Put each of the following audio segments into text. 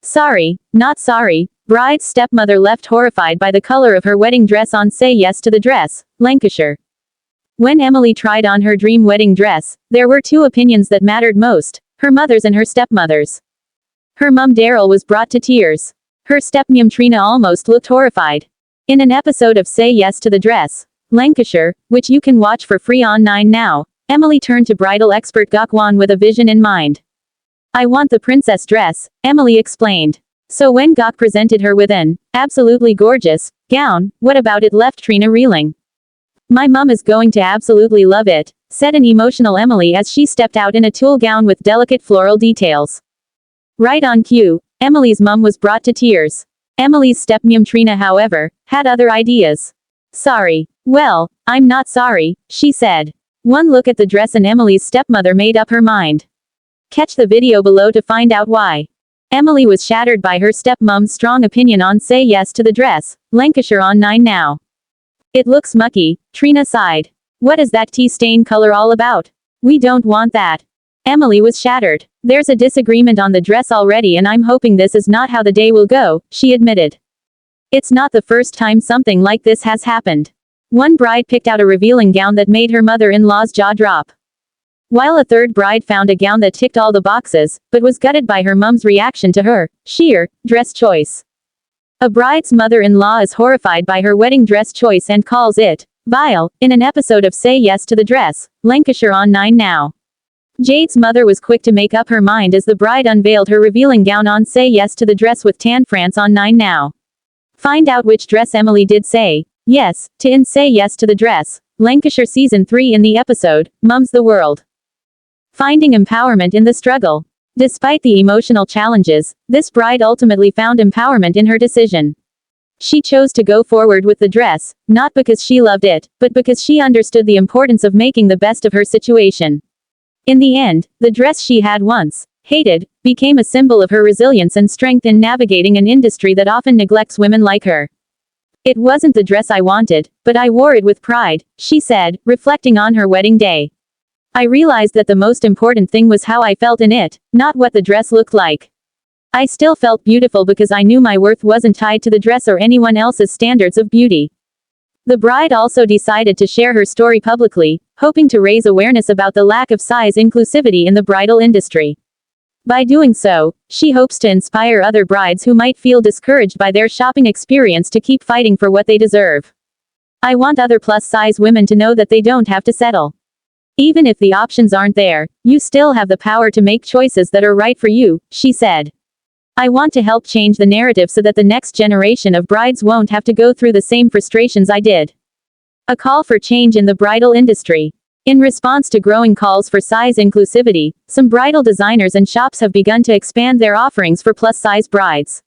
Sorry, not sorry. Bride's stepmother left horrified by the color of her wedding dress on Say Yes to the Dress, Lancashire. When Emily tried on her dream wedding dress, there were two opinions that mattered most, her mother's and her stepmother's. Her mum Darryl was brought to tears. Her stepmum Trina almost looked horrified. In an episode of Say Yes to the Dress, Lancashire, which you can watch for free on 9 now, Emily turned to bridal expert Gok Wan with a vision in mind. "I want the princess dress," Emily explained. So when Gok presented her with an absolutely gorgeous gown, what about it left Trina reeling. "My mum is going to absolutely love it," said an emotional Emily as she stepped out in a tulle gown with delicate floral details. Right on cue, Emily's mum was brought to tears. Emily's stepmum Trina, however, had other ideas. "Sorry. Well, I'm not sorry," she said. One look at the dress and Emily's stepmother made up her mind. Catch the video below to find out why. Emily was shattered by her stepmom's strong opinion on Say Yes to the Dress, Lancashire on 9 now. "It looks mucky," Trina sighed. "What is that tea stain color all about? We don't want that." Emily was shattered. "There's a disagreement on the dress already and I'm hoping this is not how the day will go," she admitted. It's not the first time something like this has happened. One bride picked out a revealing gown that made her mother-in-law's jaw drop, while a third bride found a gown that ticked all the boxes, but was gutted by her mum's reaction to her sheer dress choice. A bride's mother-in-law is horrified by her wedding dress choice and calls it vile, in an episode of Say Yes to the Dress, Lancashire on 9 now. Jade's mother was quick to make up her mind as the bride unveiled her revealing gown on Say Yes to the Dress with Tan France on 9 now. Find out which dress Emily did say yes to in Say Yes to the Dress, Lancashire Season 3 in the episode, Mum's the World. Finding empowerment in the struggle. Despite the emotional challenges, this bride ultimately found empowerment in her decision. She chose to go forward with the dress, not because she loved it, but because she understood the importance of making the best of her situation. In the end, the dress she had once hated became a symbol of her resilience and strength in navigating an industry that often neglects women like her. "It wasn't the dress I wanted, but I wore it with pride," she said, reflecting on her wedding day. "I realized that the most important thing was how I felt in it, not what the dress looked like. I still felt beautiful because I knew my worth wasn't tied to the dress or anyone else's standards of beauty." The bride also decided to share her story publicly, hoping to raise awareness about the lack of size inclusivity in the bridal industry. By doing so, she hopes to inspire other brides who might feel discouraged by their shopping experience to keep fighting for what they deserve. "I want other plus-size women to know that they don't have to settle. Even if the options aren't there, you still have the power to make choices that are right for you," she said. "I want to help change the narrative so that the next generation of brides won't have to go through the same frustrations I did." A call for change in the bridal industry. In response to growing calls for size inclusivity, some bridal designers and shops have begun to expand their offerings for plus-size brides.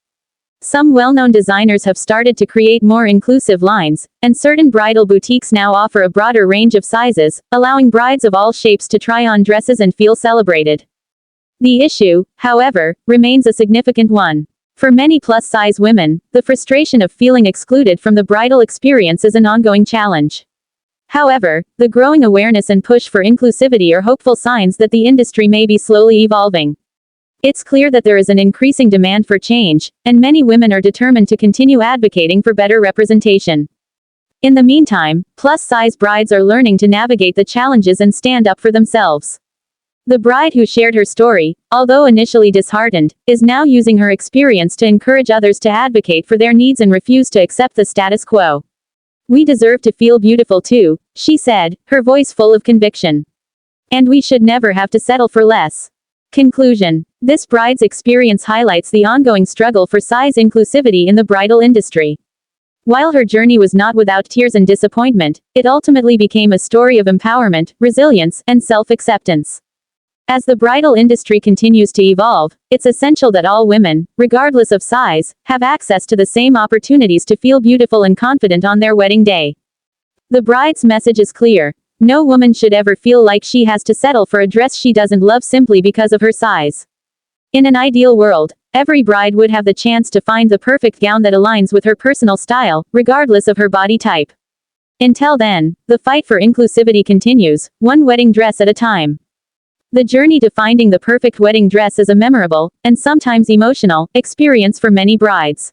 Some well-known designers have started to create more inclusive lines, and certain bridal boutiques now offer a broader range of sizes, allowing brides of all shapes to try on dresses and feel celebrated. The issue, however, remains a significant one. For many plus-size women, the frustration of feeling excluded from the bridal experience is an ongoing challenge. However, the growing awareness and push for inclusivity are hopeful signs that the industry may be slowly evolving. It's clear that there is an increasing demand for change, and many women are determined to continue advocating for better representation. In the meantime, plus-size brides are learning to navigate the challenges and stand up for themselves. The bride who shared her story, although initially disheartened, is now using her experience to encourage others to advocate for their needs and refuse to accept the status quo. "We deserve to feel beautiful too," she said, her voice full of conviction. "And we should never have to settle for less." Conclusion. This bride's experience highlights the ongoing struggle for size inclusivity in the bridal industry. While her journey was not without tears and disappointment, it ultimately became a story of empowerment, resilience, and self-acceptance. As the bridal industry continues to evolve, it's essential that all women, regardless of size, have access to the same opportunities to feel beautiful and confident on their wedding day. The bride's message is clear. No woman should ever feel like she has to settle for a dress she doesn't love simply because of her size. In an ideal world, every bride would have the chance to find the perfect gown that aligns with her personal style, regardless of her body type. Until then, the fight for inclusivity continues, one wedding dress at a time. The journey to finding the perfect wedding dress is a memorable, and sometimes emotional, experience for many brides.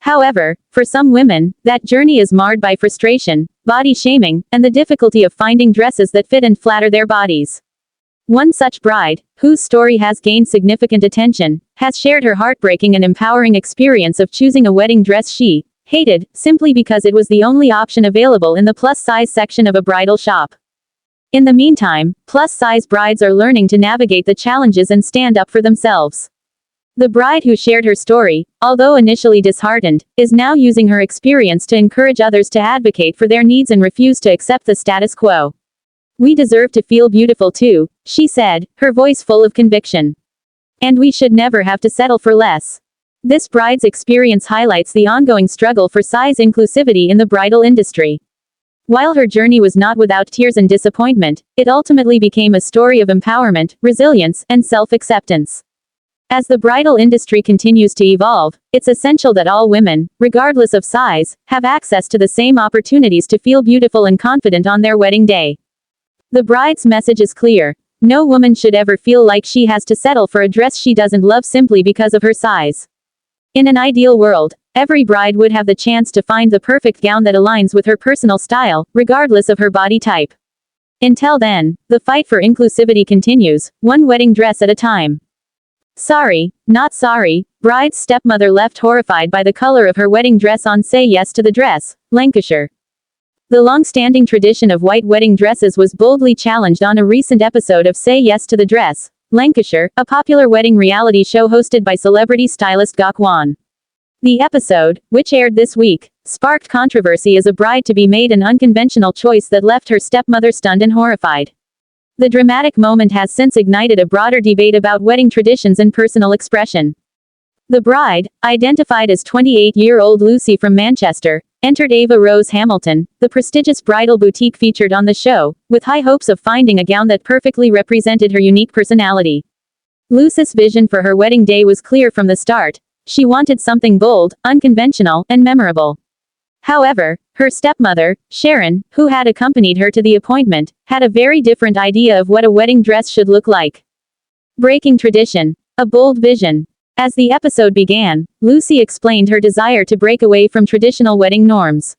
However, for some women, that journey is marred by frustration, body shaming, and the difficulty of finding dresses that fit and flatter their bodies. One such bride, whose story has gained significant attention, has shared her heartbreaking and empowering experience of choosing a wedding dress she hated, simply because it was the only option available in the plus-size section of a bridal shop. In the meantime, plus-size brides are learning to navigate the challenges and stand up for themselves. The bride who shared her story, although initially disheartened, is now using her experience to encourage others to advocate for their needs and refuse to accept the status quo. "We deserve to feel beautiful too," she said, her voice full of conviction. "And we should never have to settle for less." This bride's experience highlights the ongoing struggle for size inclusivity in the bridal industry. While her journey was not without tears and disappointment, it ultimately became a story of empowerment, resilience, and self-acceptance. As the bridal industry continues to evolve, it's essential that all women, regardless of size, have access to the same opportunities to feel beautiful and confident on their wedding day. The bride's message is clear. No woman should ever feel like she has to settle for a dress she doesn't love simply because of her size. In an ideal world, every bride would have the chance to find the perfect gown that aligns with her personal style, regardless of her body type. Until then, the fight for inclusivity continues, one wedding dress at a time. Sorry, not sorry, bride's stepmother left horrified by the color of her wedding dress on Say Yes to the Dress, Lancashire. The long-standing tradition of white wedding dresses was boldly challenged on a recent episode of Say Yes to the Dress, Lancashire, a popular wedding reality show hosted by celebrity stylist Gok Wan. The episode, which aired this week, sparked controversy as a bride-to-be made an unconventional choice that left her stepmother stunned and horrified. The dramatic moment has since ignited a broader debate about wedding traditions and personal expression. The bride, identified as 28-year-old Lucy from Manchester, entered Ava Rose Hamilton, the prestigious bridal boutique featured on the show, with high hopes of finding a gown that perfectly represented her unique personality. Lucy's vision for her wedding day was clear from the start. She wanted something bold, unconventional, and memorable. However, her stepmother, Sharon, who had accompanied her to the appointment, had a very different idea of what a wedding dress should look like. Breaking tradition. A bold vision. As the episode began, Lucy explained her desire to break away from traditional wedding norms.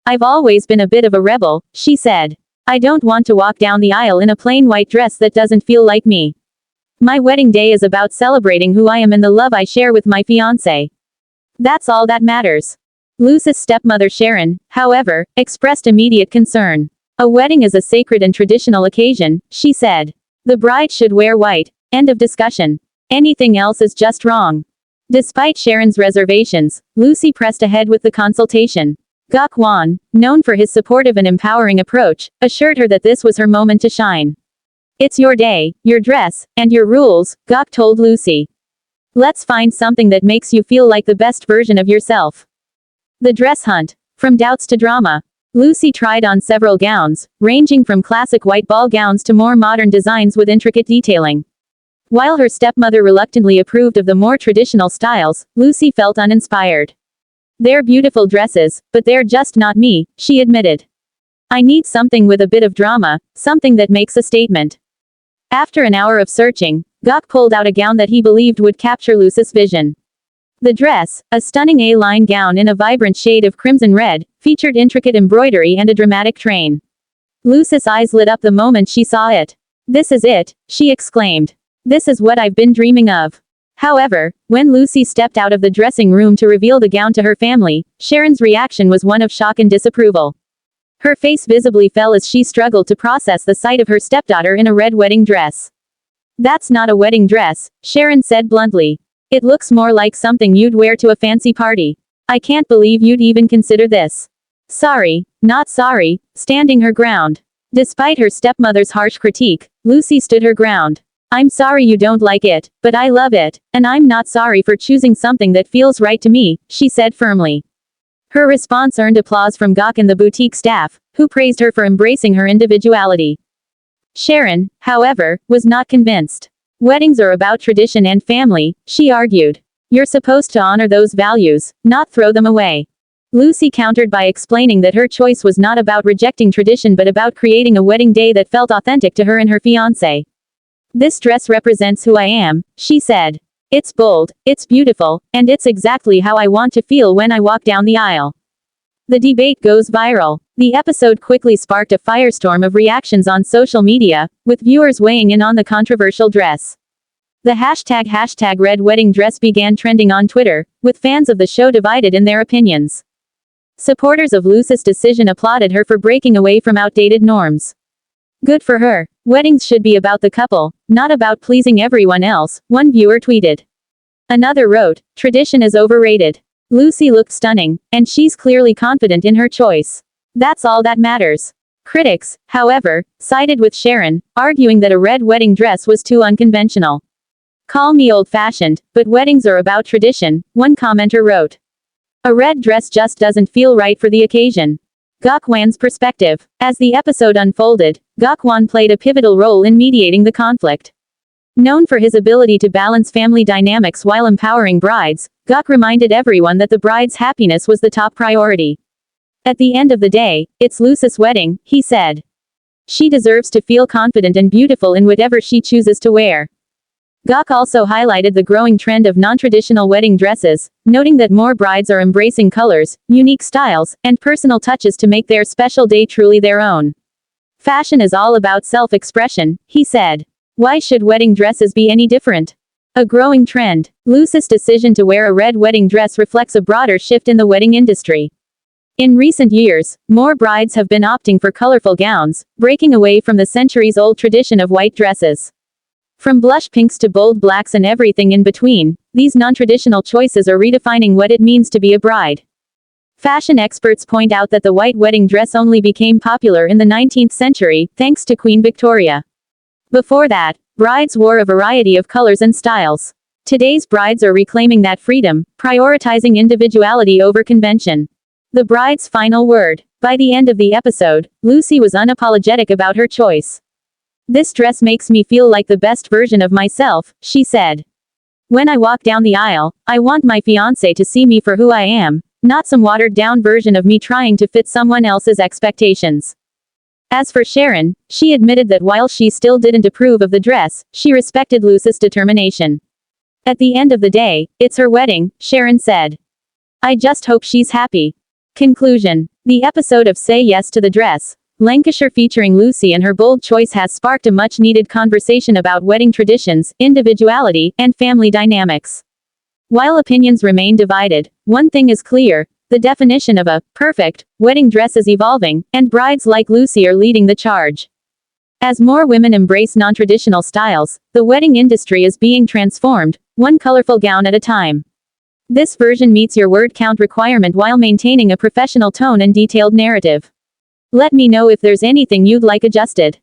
"I've always been a bit of a rebel," she said. "I don't want to walk down the aisle in a plain white dress that doesn't feel like me. My wedding day is about celebrating who I am and the love I share with my fiancé. That's all that matters." Lucy's stepmother Sharon, however, expressed immediate concern. "A wedding is a sacred and traditional occasion," she said. "The bride should wear white. End of discussion. Anything else is just wrong." Despite Sharon's reservations, Lucy pressed ahead with the consultation. Gok Wan, known for his supportive and empowering approach, assured her that this was her moment to shine. "It's your day, your dress, and your rules," Gok told Lucy. "Let's find something that makes you feel like the best version of yourself." The dress hunt. From doubts to drama. Lucy tried on several gowns, ranging from classic white ball gowns to more modern designs with intricate detailing. While her stepmother reluctantly approved of the more traditional styles, Lucy felt uninspired. "They're beautiful dresses, but they're just not me," she admitted. "I need something with a bit of drama, something that makes a statement." After an hour of searching, Gok pulled out a gown that he believed would capture Lucy's vision. The dress, a stunning A-line gown in a vibrant shade of crimson red, featured intricate embroidery and a dramatic train. Lucy's eyes lit up the moment she saw it. "This is it," she exclaimed. "This is what I've been dreaming of." However, when Lucy stepped out of the dressing room to reveal the gown to her family, Sharon's reaction was one of shock and disapproval. Her face visibly fell as she struggled to process the sight of her stepdaughter in a red wedding dress. "That's not a wedding dress," Sharon said bluntly. "It looks more like something you'd wear to a fancy party. I can't believe you'd even consider this." "Sorry, not sorry," standing her ground. Despite her stepmother's harsh critique, Lucy stood her ground. "I'm sorry you don't like it, but I love it, and I'm not sorry for choosing something that feels right to me," she said firmly. Her response earned applause from Gok and the boutique staff, who praised her for embracing her individuality. Sharon, however, was not convinced. "Weddings are about tradition and family," she argued. "You're supposed to honor those values, not throw them away." Lucy countered by explaining that her choice was not about rejecting tradition but about creating a wedding day that felt authentic to her and her fiancé. "This dress represents who I am," she said. "It's bold, it's beautiful, and it's exactly how I want to feel when I walk down the aisle." The debate goes viral. The episode quickly sparked a firestorm of reactions on social media, with viewers weighing in on the controversial dress. The hashtag red wedding dress began trending on Twitter, with fans of the show divided in their opinions. Supporters of Lucy's decision applauded her for breaking away from outdated norms. "Good for her. Weddings should be about the couple, not about pleasing everyone else," one viewer tweeted. Another wrote, "Tradition is overrated. Lucy looked stunning, and she's clearly confident in her choice. That's all that matters." Critics, however, sided with Sharon, arguing that a red wedding dress was too unconventional. "Call me old-fashioned, but weddings are about tradition," one commenter wrote. "A red dress just doesn't feel right for the occasion." Gok Wan's perspective. As the episode unfolded, Gok Wan played a pivotal role in mediating the conflict. Known for his ability to balance family dynamics while empowering brides, Gok reminded everyone that the bride's happiness was the top priority. "At the end of the day, it's Lucy's wedding," he said. "She deserves to feel confident and beautiful in whatever she chooses to wear." Gok also highlighted the growing trend of non-traditional wedding dresses, noting that more brides are embracing colors, unique styles, and personal touches to make their special day truly their own. "Fashion is all about self-expression," he said. "Why should wedding dresses be any different?" A growing trend. Lucy's decision to wear a red wedding dress reflects a broader shift in the wedding industry. In recent years, more brides have been opting for colorful gowns, breaking away from the centuries-old tradition of white dresses. From blush pinks to bold blacks and everything in between, these non-traditional choices are redefining what it means to be a bride. Fashion experts point out that the white wedding dress only became popular in the 19th century, thanks to Queen Victoria. Before that, brides wore a variety of colors and styles. Today's brides are reclaiming that freedom, prioritizing individuality over convention. The bride's final word. By the end of the episode, Lucy was unapologetic about her choice. "This dress makes me feel like the best version of myself," she said. "When I walk down the aisle, I want my fiancé to see me for who I am, not some watered-down version of me trying to fit someone else's expectations." As for Sharon, she admitted that while she still didn't approve of the dress, she respected Lucy's determination. "At the end of the day, it's her wedding," Sharon said. "I just hope she's happy." Conclusion. The episode of Say Yes to the Dress, Lancashire featuring Lucy and her bold choice has sparked a much-needed conversation about wedding traditions, individuality, and family dynamics. While opinions remain divided, one thing is clear: the definition of a perfect wedding dress is evolving, and brides like Lucy are leading the charge. As more women embrace non-traditional styles, the wedding industry is being transformed, one colorful gown at a time. This version meets your word count requirement while maintaining a professional tone and detailed narrative. Let me know if there's anything you'd like adjusted.